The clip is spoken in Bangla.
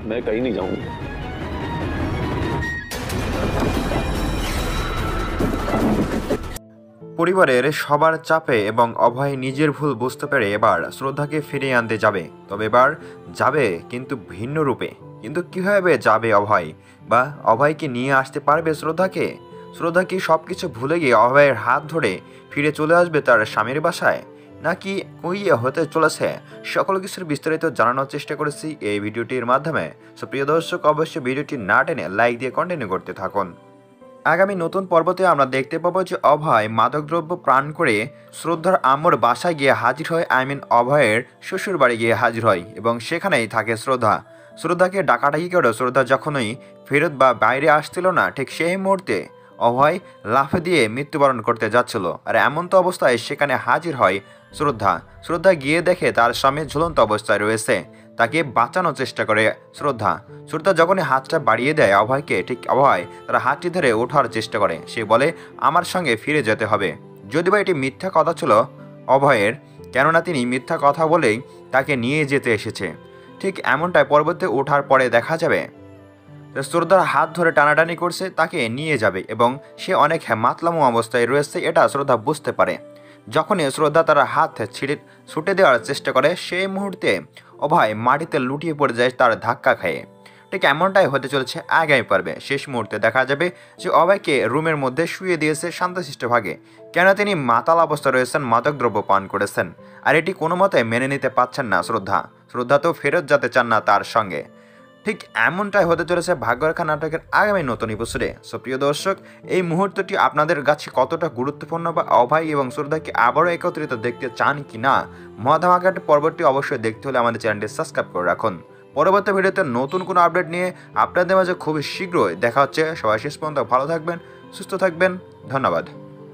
मैं कहीं नहीं जाऊंगा। পরিবারের সবার চাপে এবং অভয় নিজের ভুল বুঝতে পেরে এবার শ্রদ্ধাকে ফিরিয়ে আনতে যাবে। তবে এবার যাবে কিন্তু ভিন্ন রূপে। কিন্তু কিভাবে যাবে অভয়, বা অভয়কে নিয়ে আসতে পারবে শ্রদ্ধাকে? শ্রদ্ধা কি সব কিছু ভুলে গিয়ে অভয়ের হাত ধরে ফিরে চলে আসবে তার স্বামীর বাসায়, নাকি কইয়ে হতে চলেছে? সকল কিছুর বিস্তারিত জানানোর চেষ্টা করেছি এই ভিডিওটির মাধ্যমে। সো প্রিয় দর্শক, অবশ্যই ভিডিওটি না টেনে লাইক দিয়ে কন্টিনিউ করতে থাকুন। আগামী নতুন পর্বতে আমরা দেখতে পাবো যে অভয় মাদকদ্রব্য পান করে শ্রদ্ধার আম্মুর বাসায় গিয়ে হাজির হয়, অভয়ের শ্বশুর বাড়ি গিয়ে হাজির হয় এবং সেখানেই থাকে শ্রদ্ধা। শ্রদ্ধাকে ডাকাডাকি করে শ্রদ্ধা যখনই ফেরত বা বাইরে আসছিল না, ঠিক সেই মুহূর্তে অভয় লাফে দিয়ে মৃত্যুবরণ করতে যাচ্ছিল। আর এমন তো অবস্থায় সেখানে হাজির হয় শ্রদ্ধা। শ্রদ্ধা গিয়ে দেখে তার স্বামী ঝুলন্ত অবস্থায় রয়েছে। তাকে বাঁচানোর চেষ্টা করে শ্রদ্ধা। শ্রদ্ধা যখনই হাতটা বাড়িয়ে দেয় অভয়কে, ঠিক অভয় তার হাতটি ধরে ওঠার চেষ্টা করে। সে বলে, আমার সঙ্গে ফিরে যেতে হবে। যদিও এটি মিথ্যা কথা ছিল অভয়ের, কেননা তিনি মিথ্যা কথা বলেই তাকে নিয়ে যেতে এসেছে। ঠিক এমনটাই পর্বতে ওঠার পরে দেখা যাবে শ্রদ্ধার হাত ধরে টানাটানি করছে, তাকে নিয়ে যাবে এবং সে অনেক মাতলামো অবস্থায় রয়েছে এটা শ্রদ্ধা বুঝতে পারে। যখনই শ্রদ্ধা তার হাত ছুটে দেওয়ার চেষ্টা করে, সেই মুহূর্তে অভয় মাটিতে লুটিয়ে পড়ে যায় তার ধাক্কা খেয়ে। ঠিক এমনটাই হতে চলেছে আগামী পর্বে। শেষ মুহূর্তে দেখা যাবে যে অভয়কে রুমের মধ্যে শুয়ে দিয়েছে শান্তশিষ্টভাবে, কেন তিনি মাতাল অবস্থা রয়েছেন, মাদকদ্রব্য পান করেছেন। আর এটি কোনো মতে মেনে নিতে পারছেন না শ্রদ্ধা তো ফেরত যেতে চান না তার সঙ্গে। ঠিক এমনটাই হতে চলেছে ভাগ্যরেখা নাটকের আগামী নতুন এপিসোডে। সো প্রিয় দর্শক, এই মুহূর্তটি আপনাদের কাছে কতটা গুরুত্বপূর্ণ, বা অভয় এবং শ্রদ্ধাকে আবারও একত্রিত দেখতে চান কি না, মহাধামাকার পর্বটি অবশ্যই দেখতে হলে আমাদের চ্যানেলটি সাবস্ক্রাইব করে রাখুন। পরবর্তী ভিডিওতে নতুন কোনো আপডেট নিয়ে আপনাদের মাঝে খুবই শীঘ্রই দেখা হচ্ছে। সবাই শেষ পর্যন্ত ভালো থাকবেন, সুস্থ থাকবেন। ধন্যবাদ।